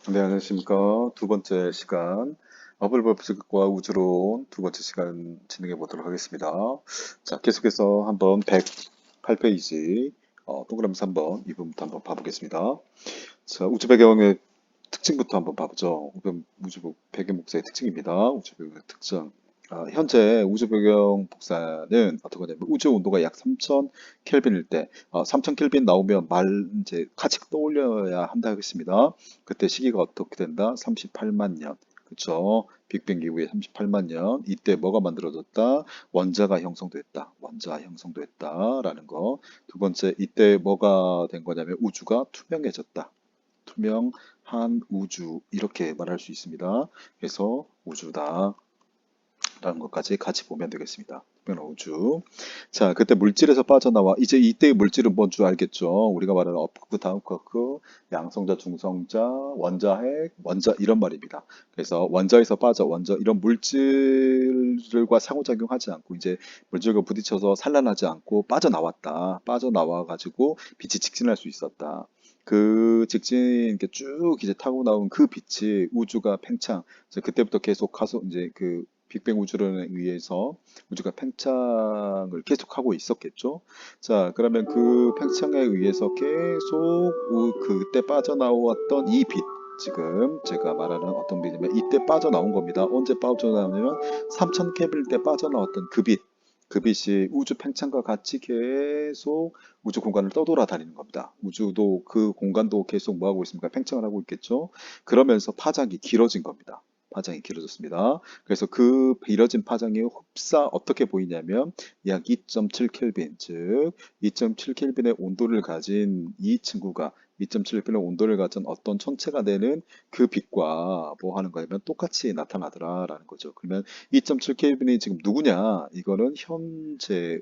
네, 안녕하십니까. 두 번째 시간, 허블법칙과 우주론 두 번째 시간 진행해 보도록 하겠습니다. 자, 계속해서 한번 108페이지, 동그라미 3번, 이 부분부터 한번 봐보겠습니다. 자, 우주 배경의 특징부터 한번 봐보죠. 우주 배경 복사의 특징입니다. 우주 배경의 특징. 현재 우주 배경 복사는 어떤 거냐면 우주 온도가 약 3000 켈빈일 때, 3000 켈빈 나오면 이제 같이 떠올려야 한다 하겠습니다. 그때 시기가 어떻게 된다? 38만 년. 그쵸? 빅뱅 이후에 38만 년. 이때 뭐가 만들어졌다? 원자가 형성됐다. 원자 형성됐다라는 거. 두 번째, 이때 뭐가 된 거냐면 우주가 투명해졌다. 투명한 우주 이렇게 말할 수 있습니다. 그래서 우주다 라는 것까지 같이 보면 되겠습니다. 투명한 우주. 자, 그때 물질에서 빠져나와 이제 이때의 물질은 뭔 줄 알겠죠? 우리가 말하는 업크, 다운크크, 양성자, 중성자, 원자핵, 원자 이런 말입니다. 그래서 원자에서 빠져 원자 이런 물질들과 상호작용하지 않고 이제 물질과 부딪혀서 산란하지 않고 빠져나왔다. 빠져나와 가지고 빛이 직진할 수 있었다. 그 직진 이렇게 쭉 이제 타고 나온 그 빛이 우주가 팽창. 그래서 그때부터 계속 가서 이제 그 빅뱅 우주론에 의해서 우주가 팽창을 계속하고 있었겠죠. 자, 그러면 그 팽창에 의해서 계속 그때 빠져나왔던 이 빛, 지금 제가 말하는 어떤 빛이냐면 이때 빠져나온 겁니다. 언제 빠져나오냐면 3000 켈빈 때 빠져나왔던 그 빛, 그 빛이 우주 팽창과 같이 계속 우주 공간을 떠돌아다니는 겁니다. 우주도 그 공간도 계속 뭐 하고 있습니까? 팽창을 하고 있겠죠. 그러면서 파장이 길어진 겁니다. 파장이 길어졌습니다. 그래서 그 길어진 파장이 흡사 어떻게 보이냐면 약 2.7 켈빈, 즉 2.7 켈빈의 온도를 가진 이 친구가 2.7 켈빈의 온도를 가진 어떤 천체가 되는 그 빛과 뭐 하는 거냐면 똑같이 나타나더라라는 거죠. 그러면 2.7 켈빈이 지금 누구냐? 이거는 현재의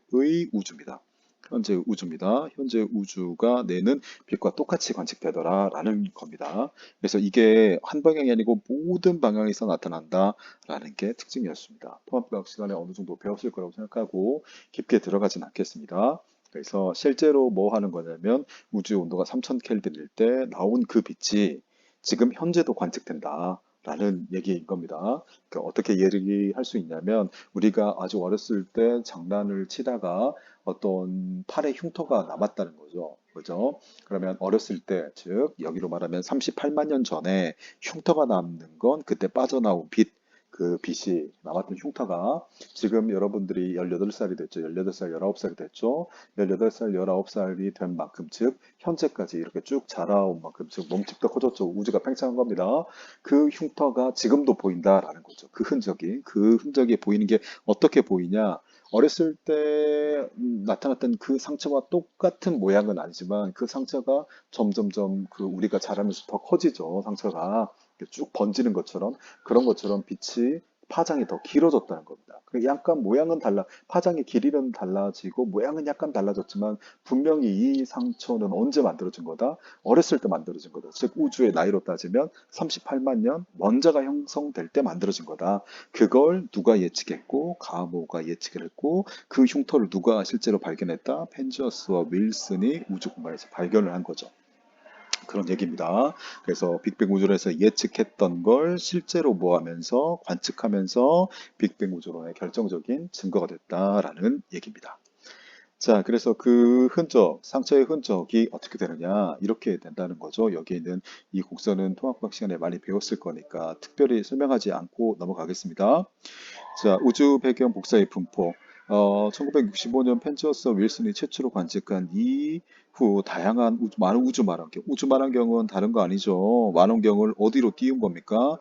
우주입니다. 현재 우주입니다. 현재 우주가 내는 빛과 똑같이 관측되더라라는 겁니다. 그래서 이게 한 방향이 아니고 모든 방향에서 나타난다라는 게 특징이었습니다. 통합과학 시간에 어느 정도 배웠을 거라고 생각하고 깊게 들어가진 않겠습니다. 그래서 실제로 뭐 하는 거냐면 우주 온도가 3000 켈빈일 때 나온 그 빛이 지금 현재도 관측된다. 라는 얘기인 겁니다. 그러니까 어떻게 얘기할 수 있냐면 우리가 아주 어렸을 때 장난을 치다가 어떤 팔에 흉터가 남았다는 거죠. 그죠? 그러면 어렸을 때, 즉 여기로 말하면 38만 년 전에 흉터가 남는 건 그때 빠져나온 빛, 그 빛이 남았던 흉터가 지금 여러분들이 18살이 됐죠. 18살, 19살이 됐죠. 18살, 19살이 된 만큼, 즉 현재까지 이렇게 쭉 자라온 만큼, 즉 몸집도 커졌죠. 우주가 팽창한 겁니다. 그 흉터가 지금도 보인다라는 거죠. 그 흔적이 보이는 게 어떻게 보이냐? 어렸을 때 나타났던 그 상처와 똑같은 모양은 아니지만 그 상처가 점점점 그 우리가 자라면서 더 커지죠. 상처가 이렇게 쭉 번지는 것처럼 그런 것처럼 빛이 파장이 더 길어졌다는 겁니다. 그 약간 모양은 파장의 길이는 달라지고 모양은 약간 달라졌지만 분명히 이 상처는 언제 만들어진 거다? 어렸을 때 만들어진 거다. 즉 우주의 나이로 따지면 38만 년 원자가 형성될 때 만들어진 거다. 그걸 누가 예측했고 가모가 예측을 했고 그 흉터를 누가 실제로 발견했다? 펜지어스와 윌슨이 우주 공간에서 발견을 한 거죠. 그런 얘기입니다. 그래서 빅뱅 우주론에서 예측했던 걸 실제로 모하면서 관측하면서 빅뱅 우주론의 결정적인 증거가 됐다라는 얘기입니다. 자, 그래서 그 흔적, 상처의 흔적이 어떻게 되느냐, 이렇게 된다는 거죠. 여기에 있는 이 곡선은 통합과학 시간에 많이 배웠을 거니까 특별히 설명하지 않고 넘어가겠습니다. 자, 우주 배경 복사의 분포. 1965년 펜처스 윌슨이 최초로 관측한 이후 다양한 우주 만원경. 우주 만원경은 다른 거 아니죠. 만원경을 어디로 띄운 겁니까?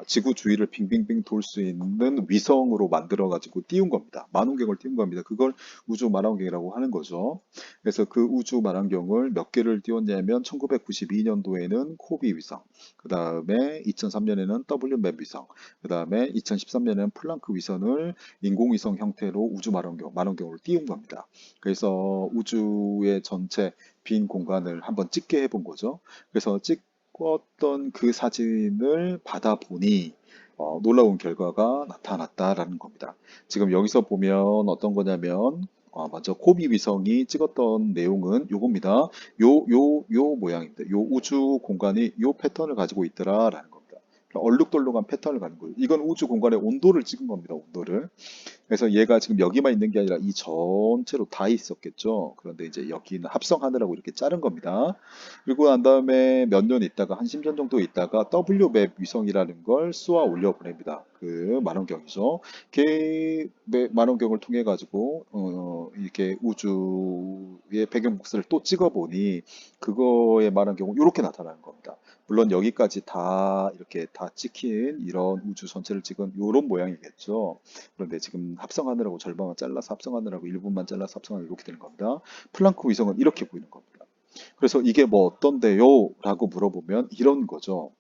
지구 주위를 빙빙빙 돌 수 있는 위성으로 만들어가지고 띄운 겁니다. 만원경을 띄운 겁니다. 그걸 우주 만원경이라고 하는 거죠. 그래서 그 우주 만원경을 몇 개를 띄웠냐면 1992년도에는 코비 위성, 그 다음에 2003년에는 WMAP 위성, 그 다음에 2013년에는 플랑크 위성을 인공위성 형태로 우주 만원경으로 띄운 겁니다. 그래서 우주의 전체 빈 공간을 한번 찍게 해본 거죠. 그래서 찍었던 그 사진을 받아보니 놀라운 결과가 나타났다라는 겁니다. 지금 여기서 보면 어떤 거냐면 먼저 코비 위성이 찍었던 내용은 요겁니다. 요 모양입니다. 요 우주 공간이 요 패턴을 가지고 있더라라는 겁니다. 그러니까 얼룩덜룩한 패턴을 가는 거예요. 이건 우주 공간의 온도를 찍은 겁니다. 온도를. 그래서 얘가 지금 여기만 있는 게 아니라 이 전체로 다 있었겠죠. 그런데 이제 여기는 합성하느라고 이렇게 자른 겁니다. 그리고 난 다음에 몇 년 있다가 한 10년 정도 있다가 WMAP 위성이라는 걸 쏘아 올려 보냅니다. 그 만원경이죠. 그 만원경을 통해 가지고 이렇게 우주의 배경 복사를 또 찍어 보니 그거의 만원경은 이렇게 나타나는 겁니다. 물론 여기까지 다 이렇게 다 찍힌 이런 우주 전체를 찍은 이런 모양이겠죠. 그런데 지금 합성하느라고 절반만 잘라서 합성하느라고 일부만 잘라서 합성하느라고 이렇게 되는 겁니다. 플랑크 위성은 이렇게 보이는 겁니다. 그래서 이게 뭐 어떤데요? 라고 물어보면 이런 거죠.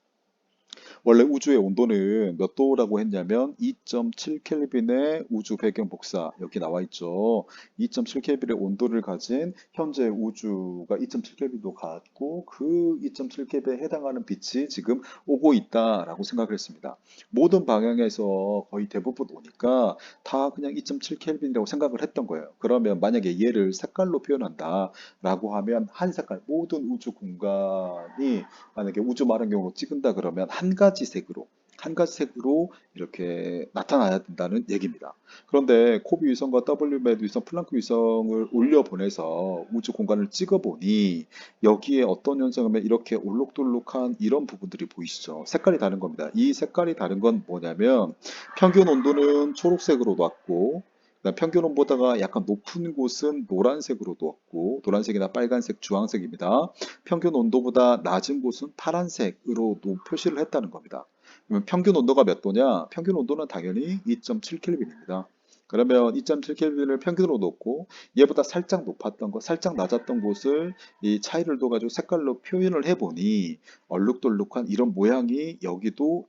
원래 우주의 온도는 몇 도라고 했냐면 2.7 켈빈의 우주 배경 복사 여기 나와 있죠. 2.7 켈빈의 온도를 가진 현재 우주가 2.7 켈빈도 같고 그 2.7 켈빈에 해당하는 빛이 지금 오고 있다라고 생각을 했습니다. 모든 방향에서 거의 대부분 오니까 다 그냥 2.7 켈빈이라고 생각을 했던 거예요. 그러면 만약에 얘를 색깔로 표현한다라고 하면 한 색깔 모든 우주 공간이 만약에 우주 만원경으로 찍은다 그러면 한 가지 색으로 이렇게 나타나야 된다는 얘기입니다. 그런데 코비 위성과 WMAP 위성, 플랑크 위성을 올려 보내서 우주 공간을 찍어 보니 여기에 어떤 현상이면 이렇게 올록돌록한 이런 부분들이 보이시죠? 색깔이 다른 겁니다. 이 색깔이 다른 건 뭐냐면 평균 온도는 초록색으로 놨고 그다음 평균 온보다가 약간 높은 곳은 노란색으로 뒀고 노란색이나 빨간색, 주황색입니다. 평균 온도보다 낮은 곳은 파란색으로 표시를 했다는 겁니다. 그러면 평균 온도가 몇 도냐? 평균 온도는 당연히 2.7 켈빈입니다. 그러면 2.7 켈빈을 평균으로 놓고 얘보다 살짝 높았던 거, 살짝 낮았던 곳을 이 차이를 둬가지고 색깔로 표현을 해보니 얼룩덜룩한 이런 모양이 여기도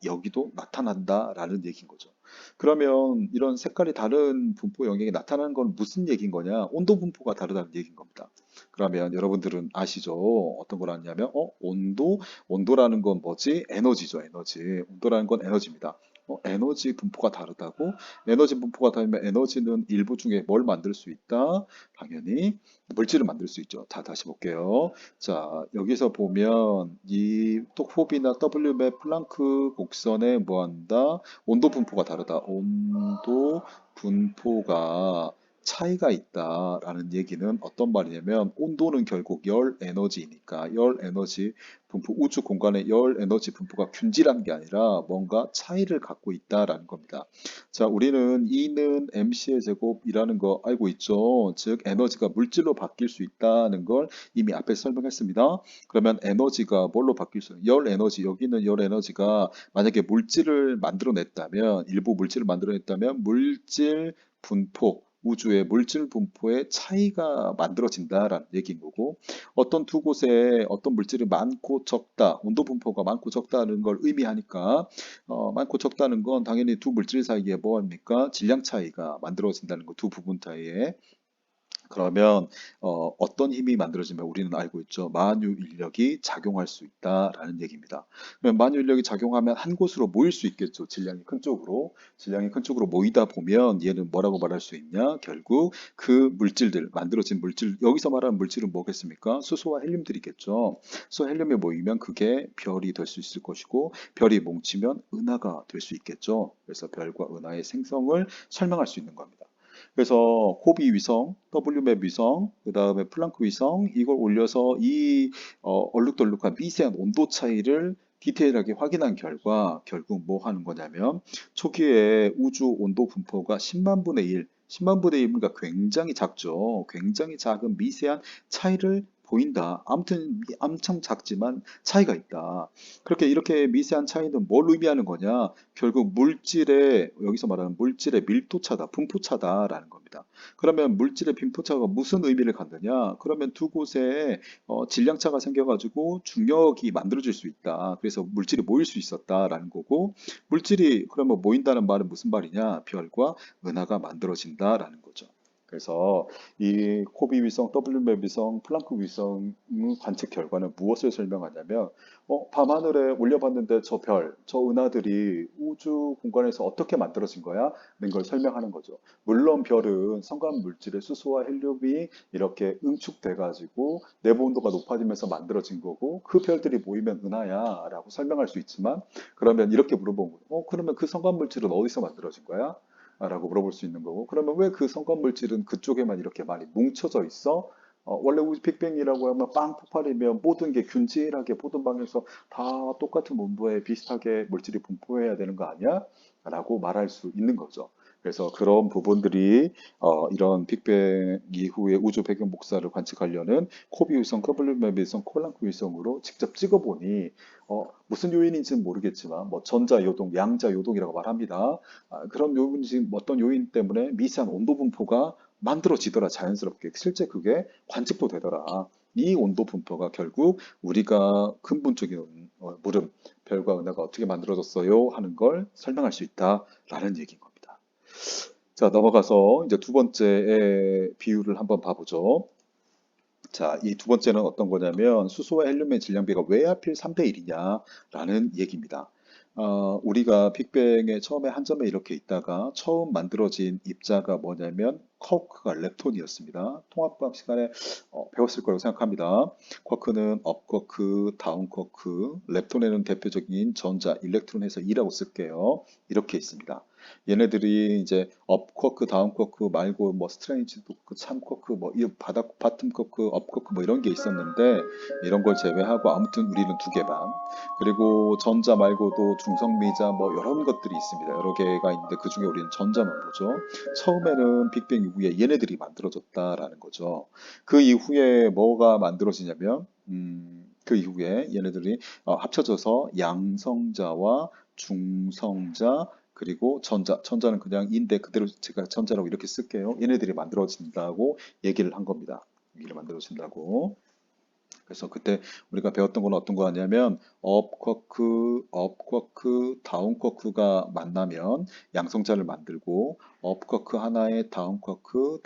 나타난다라는 얘기인 거죠. 그러면 이런 색깔이 다른 분포 영역이 나타나는 건 무슨 얘기인 거냐? 온도 분포가 다르다는 얘기인 겁니다. 그러면 여러분들은 아시죠? 어떤 걸 아냐면, 온도라는 건 뭐지? 에너지죠, 에너지. 온도라는 건 에너지입니다. 에너지 분포가 다르다고? 에너지 분포가 다르면 에너지는 일부 중에 뭘 만들 수 있다? 당연히 물질을 만들 수 있죠. 자, 다시 볼게요. 자, 여기서 보면 이 톡포비나 W맵 플랑크 곡선에 뭐한다? 온도 분포가 다르다. 온도 분포가 차이가 있다라는 얘기는 어떤 말이냐면 온도는 결국 열 에너지니까 열 에너지 분포 우주 공간의 열 에너지 분포가 균질한 게 아니라 뭔가 차이를 갖고 있다라는 겁니다. 자, 우리는 E는 mc의 제곱이라는 거 알고 있죠. 즉 에너지가 물질로 바뀔 수 있다는 걸 이미 앞에 설명했습니다. 그러면 에너지가 뭘로 바뀔 수 있는 열 에너지 여기는 열 에너지가 만약에 물질을 만들어냈다면 일부 물질을 만들어냈다면 물질 분포 우주의 물질 분포의 차이가 만들어진다라는 얘기인 거고 어떤 두 곳에 어떤 물질이 많고 적다 온도 분포가 많고 적다는 걸 의미하니까 많고 적다는 건 당연히 두 물질 사이에 뭐합니까 질량 차이가 만들어진다는 거 두 부분 사이에 그러면 떤 힘이 만들어지면 우리는 알고 있죠. 만유 인력이 작용할 수 있다라는 얘기입니다. 그러면 만유 인력이 작용하면 한 곳으로 모일 수 있겠죠. 질량이 큰 쪽으로. 질량이 큰 쪽으로 모이다 보면 얘는 뭐라고 말할 수 있냐? 결국 그 물질들, 만들어진 물질, 여기서 말하는 물질은 뭐겠습니까? 수소와 헬륨들이겠죠. 수소와 헬륨이 모이면 그게 별이 될 수 있을 것이고 별이 뭉치면 은하가 될 수 있겠죠. 그래서 별과 은하의 생성을 설명할 수 있는 겁니다. 그래서 코비 위성, WMAP 위성, 그 다음에 플랑크 위성 이걸 올려서 이 얼룩덜룩한 미세한 온도 차이를 디테일하게 확인한 결과 결국 뭐 하는 거냐면 초기에 우주 온도 분포가 10만 분의 1, 10만 분의 1이니까 굉장히 작죠. 굉장히 작은 미세한 차이를 보인다. 아무튼 엄청 작지만 차이가 있다. 그렇게 이렇게 미세한 차이는 뭘 의미하는 거냐? 결국 물질의 여기서 말하는 물질의 밀도차다, 분포차다라는 겁니다. 그러면 물질의 분포차가 무슨 의미를 갖느냐? 그러면 두 곳에 질량차가 생겨가지고 중력이 만들어질 수 있다. 그래서 물질이 모일 수 있었다라는 거고 물질이 그러면 모인다는 말은 무슨 말이냐? 별과 은하가 만들어진다라는 거죠. 그래서 이 코비 위성, WMAP 위성, 플랑크 위성 관측 결과는 무엇을 설명하냐면, 밤하늘에 올려봤는데 저 별, 저 은하들이 우주 공간에서 어떻게 만들어진 거야? 는 걸 설명하는 거죠. 물론 별은 성간 물질의 수소와 헬륨이 이렇게 응축돼가지고 내부 온도가 높아지면서 만들어진 거고, 그 별들이 모이면 은하야라고 설명할 수 있지만, 그러면 이렇게 물어보면, 그러면 그 성간 물질은 어디서 만들어진 거야? 라고 물어볼 수 있는 거고, 그러면 왜 그 성간 물질은 그쪽에만 이렇게 많이 뭉쳐져 있어? 원래 우주 빅뱅이라고 하면 빵 폭발이면 모든 게 균질하게 모든 방에서 다 똑같은 온도에 비슷하게 물질이 분포해야 되는 거 아니야? 라고 말할 수 있는 거죠. 그래서 그런 부분들이 이런 빅뱅 이후의 우주 배경 복사를 관측하려는 코비 위성, WMAP 위성, 콜랑크 위성으로 직접 찍어보니 무슨 요인인지는 모르겠지만 뭐 전자 요동, 양자 요동이라고 말합니다. 그런 요인이 어떤 요인 때문에 미세한 온도 분포가 만들어지더라, 자연스럽게. 실제 그게 관측도 되더라. 이 온도 분포가 결국 우리가 근본적인 물음, 별과 은하가 어떻게 만들어졌어요 하는 걸 설명할 수 있다라는 얘기인 겁니다. 자, 넘어가서 이제 두 번째의 비율을 한번 봐보죠. 자, 이 두 번째는 어떤 거냐면 수소와 헬륨의 질량비가 왜 하필 3대 1이냐라는 얘기입니다. 우리가 빅뱅의 처음에 한 점에 이렇게 있다가 처음 만들어진 입자가 뭐냐면 쿼크가 렙톤이었습니다. 통합과학 시간에 배웠을 거라고 생각합니다. 쿼크는 업 쿼크, 다운 쿼크, 렙톤에는 대표적인 전자, 일렉트론 해서 E라고 쓸게요. 이렇게 있습니다. 얘네들이 이제 업 쿼크, 다운 쿼크 말고 뭐 스트레인지 쿼크, 참 쿼크, 뭐 이 바닥 바텀 쿼크, 업 쿼크 뭐 이런 게 있었는데 이런 걸 제외하고 아무튼 우리는 두 개만. 그리고 전자 말고도 중성미자 뭐 이런 것들이 있습니다. 여러 개가 있는데 그 중에 우리는 전자만 보죠. 처음에는 빅뱅 이후에 얘네들이 만들어졌다라는 거죠. 그 이후에 뭐가 만들어지냐면 그 이후에 얘네들이 합쳐져서 양성자와 중성자 그리고 전자는 그냥 인데 그대로 제가 전자라고 이렇게 쓸게요. 얘네들이 만들어진다고 얘기를 한 겁니다. 얘기를 만들어진다고. 그래서 그때 우리가 배웠던 건 어떤 거냐면 업 쿼크, 다운 쿼크가 만나면 양성자를 만들고 업 쿼크 하나에 다운 쿼크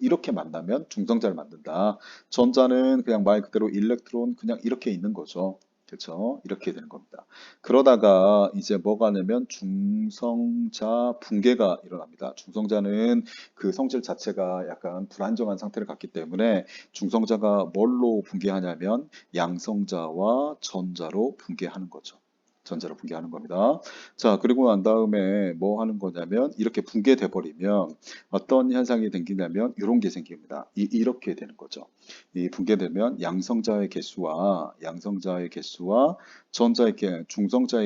이렇게 만나면 중성자를 만든다. 전자는 그냥 말 그대로 일렉트론 그냥 이렇게 있는 거죠. 그렇죠? 이렇게 되는 겁니다. 그러다가 이제 뭐가 되면 중성자 붕괴가 일어납니다. 중성자는 그 성질 자체가 약간 불안정한 상태를 갖기 때문에 중성자가 뭘로 붕괴하냐면 양성자와 전자로 붕괴하는 거죠. 전자로 붕괴하는 겁니다. 자, 그리고 난 다음에 뭐 하는 거냐면 이렇게 붕괴돼 버리면 어떤 현상이 생기냐면 이런 게 생깁니다. 이렇게 되는 거죠. 이 붕괴되면 양성자의 개수와 중성자의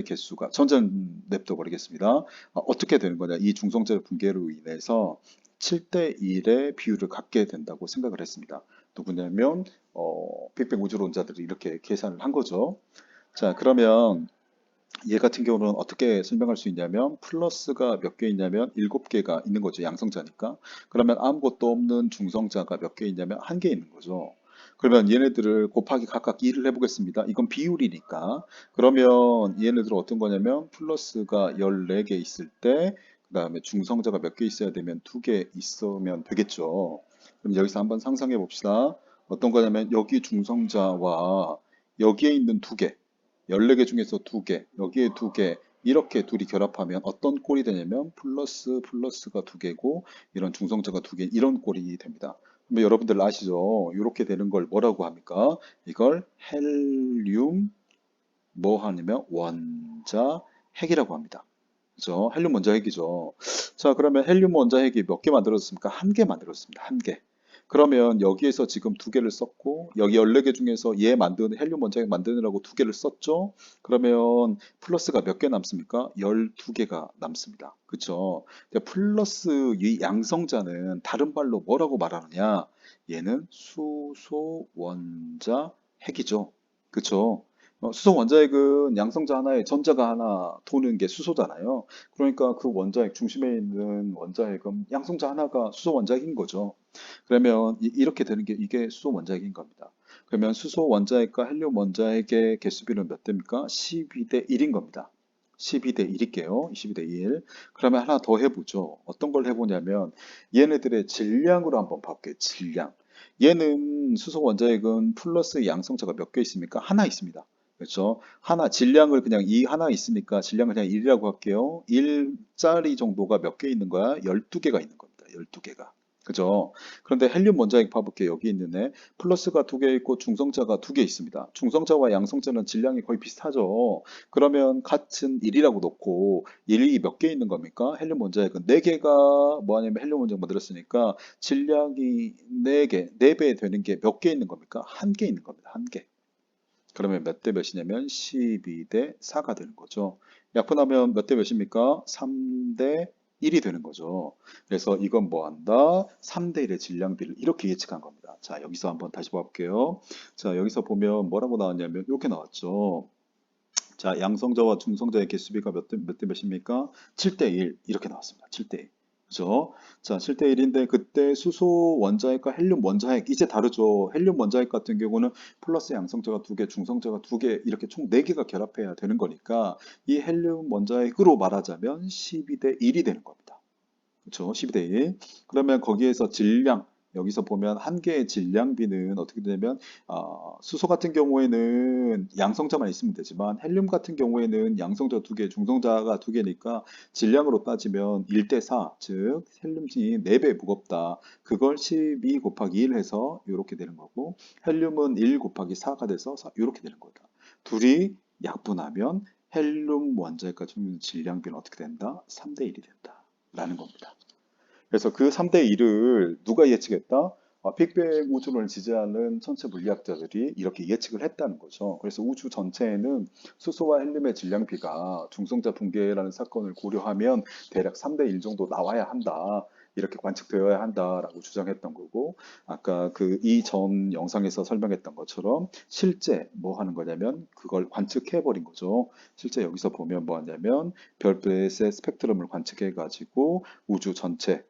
개수가 전자는 냅둬 버리겠습니다. 어떻게 되는 거냐? 이 중성자의 붕괴로 인해서 7대 1의 비율을 갖게 된다고 생각을 했습니다. 누구냐면 빅뱅 우주론자들이 이렇게 계산을 한 거죠. 자, 그러면 얘 같은 경우는 어떻게 설명할 수 있냐면 플러스가 몇 개 있냐면 7개가 있는 거죠. 양성자니까. 그러면 아무것도 없는 중성자가 몇 개 있냐면 한 개 있는 거죠. 그러면 얘네들을 곱하기 각각 2를 해보겠습니다. 이건 비율이니까. 그러면 얘네들은 어떤 거냐면 플러스가 14개 있을 때, 그 다음에 중성자가 몇 개 있어야 되면 2개 있으면 되겠죠. 그럼 여기서 한번 상상해 봅시다. 어떤 거냐면 여기 중성자와 여기에 있는 2개, 14개 중에서 2개, 여기에 2개, 이렇게 둘이 결합하면 어떤 꼴이 되냐면 플러스가 2개고 이런 중성자가 2개, 이런 꼴이 됩니다. 그럼 여러분들 아시죠? 이렇게 되는 걸 뭐라고 합니까? 이걸 헬륨 뭐 하냐면 원자 핵이라고 합니다. 그죠? 헬륨 원자 핵이죠. 자, 그러면 헬륨 원자 핵이 몇 개 만들어졌습니까? 한 개 만들어졌습니다. 한 개. 그러면 여기에서 지금 2개를 썼고 여기 14개 중에서 얘 만드는 헬륨 원자 핵 만드느라고 2개를 썼죠. 그러면 플러스가 몇 개 남습니까? 12개가 남습니다. 그렇죠? 플러스 이 양성자는 다른 말로 뭐라고 말하느냐? 얘는 수소 원자 핵이죠. 그렇죠? 수소 원자핵은 양성자 하나에 전자가 하나 도는 게 수소잖아요. 그러니까 그 원자핵 중심에 있는 원자핵은 양성자 하나가 수소 원자핵인 거죠. 그러면 이렇게 되는 게 이게 수소 원자핵인 겁니다. 그러면 수소 원자핵과 헬륨 원자핵의 개수비는 몇 대입니까? 12대 1인 겁니다. 12대 1일게요. 12대 1. 그러면 하나 더 해보죠. 어떤 걸 해보냐면 얘네들의 질량으로 한번 봐볼게요. 질량. 얘는 수소 원자핵은 플러스 양성자가 몇 개 있습니까? 하나 있습니다. 그렇죠? 하나, 질량을 그냥 이 하나 있으니까 질량을 그냥 1이라고 할게요. 1짜리 정도가 몇 개 있는 거야? 12개가 있는 겁니다. 12개가. 그죠? 그런데 헬륨 원자핵 봐볼게요. 여기 있는 애. 플러스가 2개 있고 중성자가 2개 있습니다. 중성자와 양성자는 질량이 거의 비슷하죠. 그러면 같은 1이라고 놓고 1이 몇 개 있는 겁니까? 헬륨 원자핵은 4개가 뭐 하냐면 헬륨 원자핵 만들었으니까 질량이 4개, 4배 되는 게 몇 개 있는 겁니까? 1개 있는 겁니다. 1개. 그러면 몇 대 몇이냐면 12대 4가 되는 거죠. 약분하면 몇 대 몇입니까? 3대 1이 되는 거죠. 그래서 이건 뭐 한다? 3대 1의 질량비를 이렇게 예측한 겁니다. 자, 여기서 한번 다시 볼게요. 자, 여기서 보면 뭐라고 나왔냐면 이렇게 나왔죠. 자, 양성자와 중성자의 개수비가 몇 대 몇입니까? 7대 1 이렇게 나왔습니다. 7대 1. 그죠? 자, 7대 1인데 그때 수소 원자핵과 헬륨 원자핵 이제 다르죠. 헬륨 원자핵 같은 경우는 플러스 양성자가 2개, 중성자가 2개 이렇게 총 4개가 결합해야 되는 거니까 이 헬륨 원자핵으로 말하자면 12대 1이 되는 겁니다. 그렇죠? 12대 1. 그러면 거기에서 질량, 여기서 보면 한 개의 질량비는 어떻게 되냐면 수소 같은 경우에는 양성자만 있으면 되지만 헬륨 같은 경우에는 양성자 2개, 중성자가 2개니까 질량으로 따지면 1대 4, 즉 헬륨이 4배 무겁다. 그걸 12 곱하기 1 해서 이렇게 되는 거고 헬륨은 1 곱하기 4가 돼서 이렇게 되는 거다. 둘이 약분하면 헬륨 원자핵과 질량비는 어떻게 된다? 3대 1이 된다. 라는 겁니다. 그래서 그 3대 1을 누가 예측했다? 빅뱅 우주론을 지지하는 천체 물리학자들이 이렇게 예측을 했다는 거죠. 그래서 우주 전체에는 수소와 헬륨의 질량비가 중성자 붕괴라는 사건을 고려하면 대략 3대 1 정도 나와야 한다. 이렇게 관측되어야 한다라고 주장했던 거고, 아까 그 이전 영상에서 설명했던 것처럼 실제 뭐 하는 거냐면 그걸 관측해 버린 거죠. 실제 여기서 보면 뭐 하냐면 별빛의 스펙트럼을 관측해 가지고 우주 전체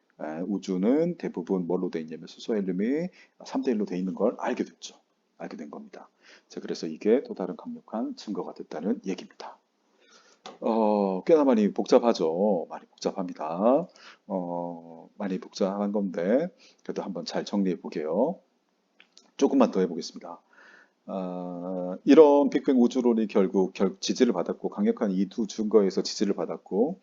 우주는 대부분 뭘로 돼 있냐면 수소 헬륨이 3대 1로 돼 있는 걸 알게 됐죠. 알게 된 겁니다. 자, 그래서 이게 또 다른 강력한 증거가 됐다는 얘기입니다. 꽤나 많이 복잡하죠. 많이 복잡합니다. 많이 복잡한 건데 그래도 한번 잘 정리해 보게요. 조금만 더 해보겠습니다. 이런 빅뱅 우주론이 결국 지지를 받았고 강력한 이 두 증거에서 지지를 받았고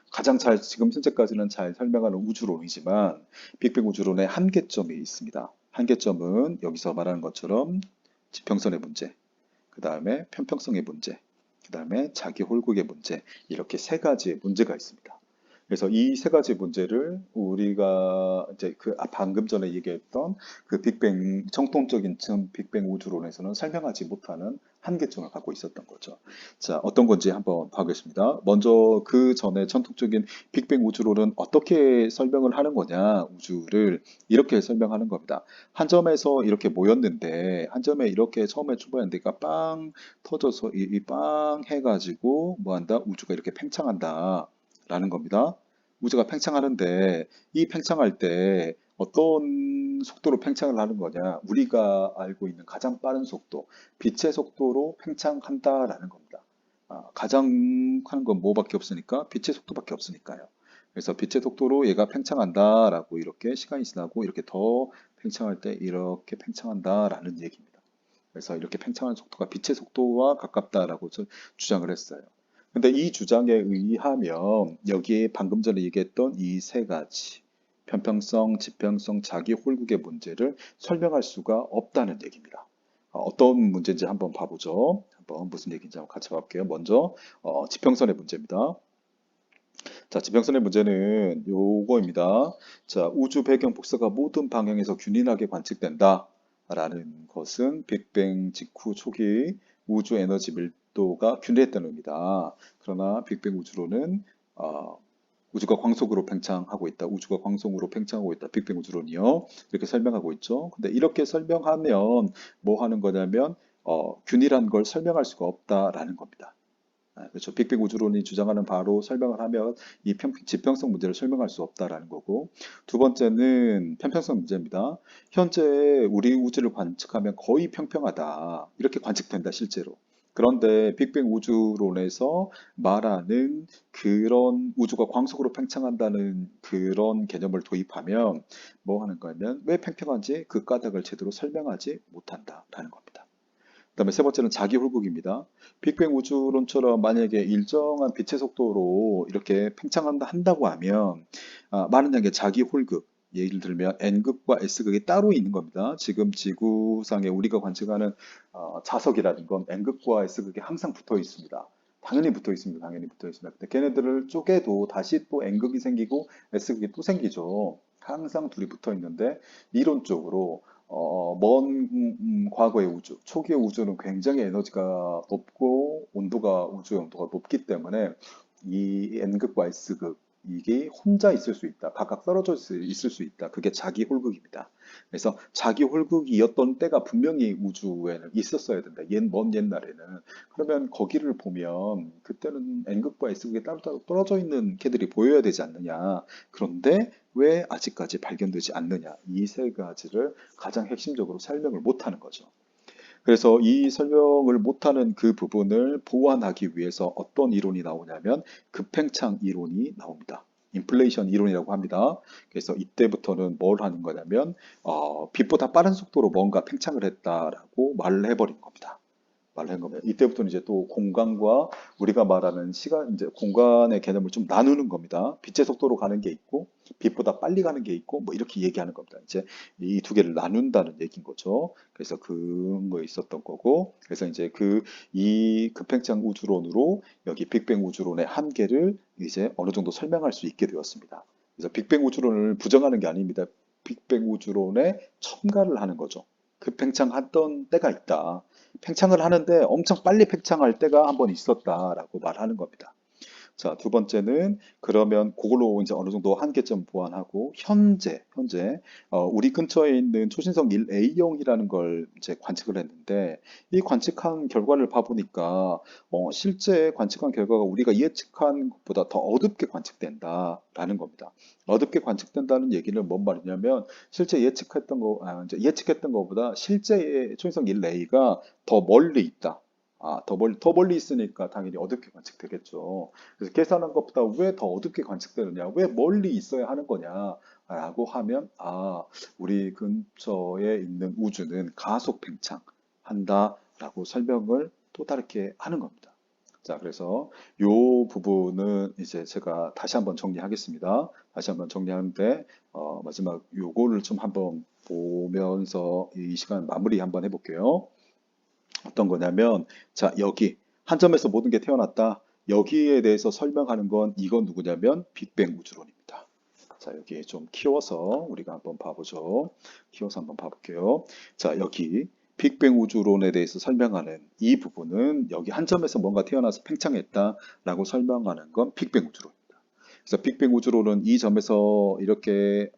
가장 잘 지금 현재까지는 잘 설명하는 우주론이지만 빅뱅 우주론의 한계점이 있습니다. 한계점은 여기서 말하는 것처럼 지평선의 문제, 그 다음에 편평성의 문제, 그 다음에 자기 홀국의 문제 이렇게 세 가지의 문제가 있습니다. 그래서 이 세 가지 문제를 우리가 이제 방금 전에 얘기했던 그 빅뱅 정통적인 빅뱅 우주론에서는 설명하지 못하는 한계점을 갖고 있었던 거죠. 자, 어떤 건지 한번 봐보겠습니다. 먼저 그 전에 전통적인 빅뱅 우주론은 어떻게 설명을 하는 거냐, 우주를 이렇게 설명하는 겁니다. 한 점에서 이렇게 모였는데 한 점에 이렇게 처음에 출발했는데 빵 터져서 이 빵 해가지고 뭐 한다? 우주가 이렇게 팽창한다. 라는 겁니다. 우주가 팽창하는데 이 팽창할 때 어떤 속도로 팽창을 하는 거냐? 우리가 알고 있는 가장 빠른 속도, 빛의 속도로 팽창한다라는 겁니다. 가장 하는 건 뭐밖에 없으니까 빛의 속도밖에 없으니까요. 그래서 빛의 속도로 얘가 팽창한다라고 이렇게 시간이 지나고 이렇게 더 팽창할 때 이렇게 팽창한다라는 얘기입니다. 그래서 이렇게 팽창하는 속도가 빛의 속도와 가깝다라고 주장을 했어요. 근데 이 주장에 의하면 여기에 방금 전에 얘기했던 이 세 가지 편평성, 지평성, 자기 홀국의 문제를 설명할 수가 없다는 얘기입니다. 어떤 문제인지 한번 봐보죠. 한번 무슨 얘기인지 한번 같이 봐볼게요. 먼저 지평선의 문제입니다. 자, 지평선의 문제는 요거입니다. 자, 우주 배경 복사가 모든 방향에서 균일하게 관측된다. 라는 것은 빅뱅 직후 초기 우주 에너지 밀도가 균일했다는 의미다. 그러나 빅뱅 우주론은 우주가 광속으로 팽창하고 있다. 우주가 광속으로 팽창하고 있다. 빅뱅 우주론이요. 이렇게 설명하고 있죠. 근데 이렇게 설명하면 뭐 하는 거냐면 균일한 걸 설명할 수가 없다라는 겁니다. 그렇죠. 빅뱅 우주론이 주장하는 바로 설명을 하면 이 지평성 문제를 설명할 수 없다라는 거고 두 번째는 편평성 문제입니다. 현재 우리 우주를 관측하면 거의 평평하다. 이렇게 관측된다 실제로. 그런데 빅뱅 우주론에서 말하는 그런 우주가 광속으로 팽창한다는 그런 개념을 도입하면 뭐 하는 거냐면 왜 팽팽한지 그 까닭을 제대로 설명하지 못한다라는 겁니다. 그다음에 세 번째는 자기 홀극입니다. 빅뱅 우주론처럼 만약에 일정한 빛의 속도로 이렇게 팽창한다 한다고 하면 많은 양의 자기 홀극, 예를 들면 N극과 S극이 따로 있는 겁니다. 지금 지구상에 우리가 관측하는 자석이라는 건 N극과 S극이 항상 붙어 있습니다. 당연히 붙어 있습니다. 당연히 붙어 있습니다. 근데 걔네들을 쪼개도 다시 또 N극이 생기고 S극이 또 생기죠. 항상 둘이 붙어 있는데 이론적으로 먼 과거의 우주, 초기의 우주는 굉장히 에너지가 높고 온도가 우주 온도가 높기 때문에 이 N극과 S극 이게 혼자 있을 수 있다. 각각 떨어져 있을 수 있다. 그게 자기 홀극입니다. 그래서 자기 홀극이었던 때가 분명히 우주에는 있었어야 된다. 먼 옛날에는. 그러면 거기를 보면 그때는 N극과 S극이 따로따로 떨어져 있는 개들이 보여야 되지 않느냐. 그런데 왜 아직까지 발견되지 않느냐. 이 세 가지를 가장 핵심적으로 설명을 못하는 거죠. 그래서 이 설명을 못하는 그 부분을 보완하기 위해서 어떤 이론이 나오냐면 급팽창 이론이 나옵니다. 인플레이션 이론이라고 합니다. 그래서 이때부터는 뭘 하는 거냐면 빛보다 빠른 속도로 뭔가 팽창을 했다라고 말을 해버린 겁니다. 말을 한 겁니다. 이때부터는 이제 또 공간과 우리가 말하는 시간, 이제 공간의 개념을 좀 나누는 겁니다. 빛의 속도로 가는 게 있고, 빛보다 빨리 가는 게 있고, 뭐 이렇게 얘기하는 겁니다. 이제 이 두 개를 나눈다는 얘기인 거죠. 그래서 그런 거 있었던 거고, 그래서 이제 이 급팽창 우주론으로 여기 빅뱅 우주론의 한계를 이제 어느 정도 설명할 수 있게 되었습니다. 그래서 빅뱅 우주론을 부정하는 게 아닙니다. 빅뱅 우주론에 첨가를 하는 거죠. 급팽창했던 때가 있다. 팽창을 하는데 엄청 빨리 팽창할 때가 한번 있었다라고 말하는 겁니다. 자, 두 번째는 그러면 그걸로 이제 어느 정도 한계점 보완하고 현재 우리 근처에 있는 초신성 1A형이라는 걸 이제 관측을 했는데 이 관측한 결과를 봐보니까 실제 관측한 결과가 우리가 예측한 것보다 더 어둡게 관측된다라는 겁니다. 어둡게 관측된다는 얘기는 뭔 말이냐면 실제 이제 예측했던 것보다 실제 초신성 1A가 더 멀리 있다. 더 멀리 있으니까 당연히 어둡게 관측되겠죠. 그래서 계산한 것보다 왜 더 어둡게 관측되느냐, 왜 멀리 있어야 하는 거냐라고 하면, 우리 근처에 있는 우주는 가속 팽창한다라고 설명을 또 다르게 하는 겁니다. 자, 그래서 요 부분은 이제 제가 다시 한번 정리하겠습니다. 다시 한번 정리하는데, 마지막 요거를 좀 한번 보면서 이 시간 마무리 한번 해볼게요. 어떤 거냐면, 자, 여기 한 점에서 모든 게 태어났다. 여기에 대해서 설명하는 건 이건 누구냐면 빅뱅 우주론입니다. 자, 여기 좀 키워서 우리가 한번 봐보죠. 키워서 한번 봐볼게요. 자, 여기 빅뱅 우주론에 대해서 설명하는 이 부분은 여기 한 점에서 뭔가 태어나서 팽창했다라고 설명하는 건 빅뱅 우주론입니다. 그래서 빅뱅 우주론은 이 점에서 이렇게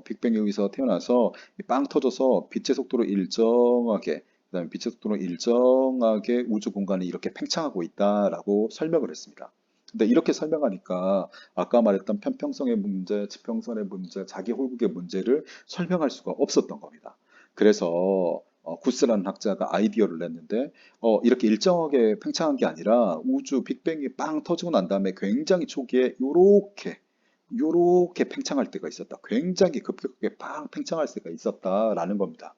빅뱅 여기서 태어나서 빵 터져서 빛의 속도로 일정하게 그다음에 빛의 속도로 일정하게 우주 공간이 이렇게 팽창하고 있다라고 설명을 했습니다. 근데 이렇게 설명하니까 아까 말했던 편평성의 문제, 지평선의 문제, 자기 홀국의 문제를 설명할 수가 없었던 겁니다. 그래서 구스라는 학자가 아이디어를 냈는데 이렇게 일정하게 팽창한 게 아니라 우주 빅뱅이 빵 터지고 난 다음에 굉장히 초기에 요렇게 팽창할 때가 있었다. 굉장히 급격하게 빵 팽창할 때가 있었다라는 겁니다.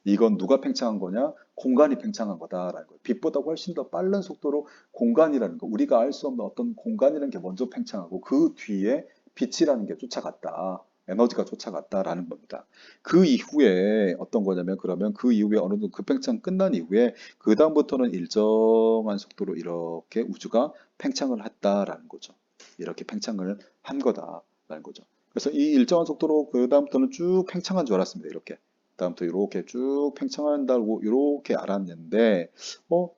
이건 누가 팽창한 거냐? 공간이 팽창한 거다라는 거예요. 빛보다 훨씬 더 빠른 속도로 공간이라는 거, 우리가 알 수 없는 어떤 공간이라는 게 먼저 팽창하고 그 뒤에 빛이라는 게 쫓아갔다. 에너지가 쫓아갔다라는 겁니다. 그 이후에 어떤 거냐면 그러면 그 이후에 어느 정도 급팽창 끝난 이후에 그 다음부터는 일정한 속도로 이렇게 우주가 팽창을 했다라는 거죠. 이렇게 팽창을 한 거다라는 거죠. 그래서 이 일정한 속도로 그 다음부터는 쭉 팽창한 줄 알았습니다. 이렇게. 다음부터 이렇게 쭉 팽창한다고 이렇게 알았는데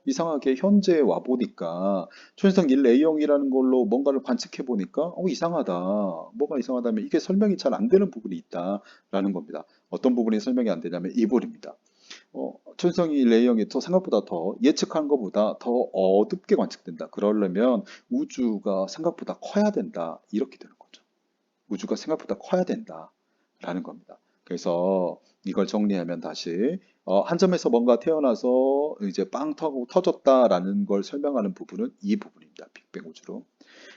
이상하게 현재 와 보니까 초신성 1A형이라는 걸로 뭔가를 관측해 보니까 이상하다. 뭐가 이상하다면 이게 설명이 잘 안 되는 부분이 있다라는 겁니다. 어떤 부분이 설명이 안 되냐면 이 부분입니다. 초신성 1A형이 생각보다 더 예측한 것보다 더 어둡게 관측된다. 그러려면 우주가 생각보다 커야 된다. 이렇게 되는 거죠. 우주가 생각보다 커야 된다라는 겁니다. 그래서 이걸 정리하면 다시 한 점에서 뭔가 태어나서 이제 빵 터졌다라는 걸 설명하는 부분은 이 부분입니다. 빅뱅 우주론.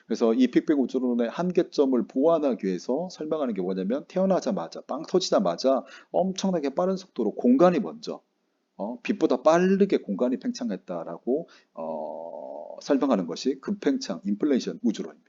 그래서 이 빅뱅 우주론의 한계점을 보완하기 위해서 설명하는 게 뭐냐면 태어나자마자 빵 터지자마자 엄청나게 빠른 속도로 공간이 먼저 빛보다 빠르게 공간이 팽창했다라고 설명하는 것이 급팽창, 인플레이션 우주론입니다.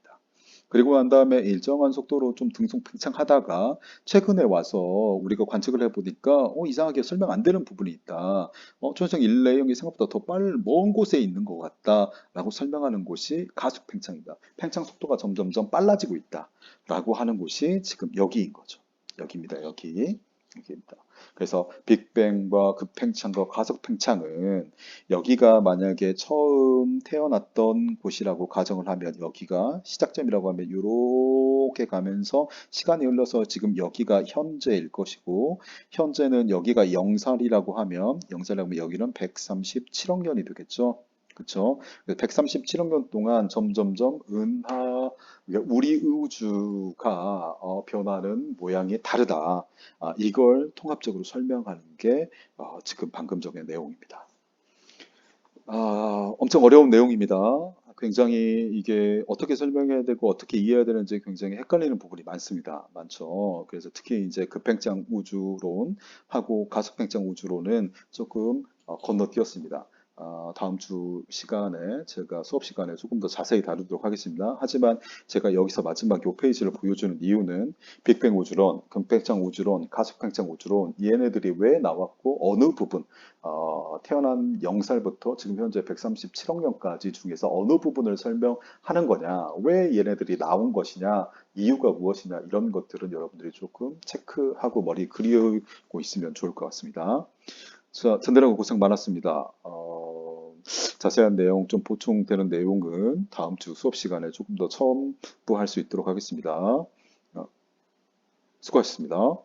그리고 난 다음에 일정한 속도로 좀 등속 팽창하다가 최근에 와서 우리가 관측을 해보니까 이상하게 설명 안 되는 부분이 있다. 초현성 일 내용이 생각보다 더 먼 곳에 있는 것 같다라고 설명하는 곳이 가속 팽창이다. 팽창 속도가 점점점 빨라지고 있다라고 하는 곳이 지금 여기인 거죠. 여기입니다. 여기. 여기입니다. 그래서 빅뱅과 급팽창과 가속팽창은 여기가 만약에 처음 태어났던 곳이라고 가정을 하면 여기가 시작점이라고 하면 이렇게 가면서 시간이 흘러서 지금 여기가 현재일 것이고 현재는 여기가 영살이라고 하면 여기는 137억 년이 되겠죠. 그렇죠? 137억 년 동안 점점점 그러니까 우리 우주가 변하는 모양이 다르다. 이걸 통합적으로 설명하는 게 지금 방금 전의 내용입니다. 엄청 어려운 내용입니다. 굉장히 이게 어떻게 설명해야 되고 어떻게 이해해야 되는지 굉장히 헷갈리는 부분이 많습니다. 많죠. 그래서 특히 이제 급팽창 우주론하고 가속팽창 우주론은 조금 건너뛰었습니다. 다음 주 시간에 제가 수업 시간에 조금 더 자세히 다루도록 하겠습니다. 하지만 제가 여기서 마지막 요 페이지를 보여주는 이유는 빅뱅 우주론, 급팽창 우주론, 가속팽창 우주론 얘네들이 왜 나왔고 어느 부분 태어난 0살부터 지금 현재 137억 년까지 중에서 어느 부분을 설명하는 거냐, 왜 얘네들이 나온 것이냐, 이유가 무엇이냐 이런 것들은 여러분들이 조금 체크하고 머리 그리고 있으면 좋을 것 같습니다. 자, 듣느라고 고생 많았습니다. 자세한 내용 좀 보충되는 내용은 다음 주 수업 시간에 조금 더 첨부할 수 있도록 하겠습니다. 수고하셨습니다.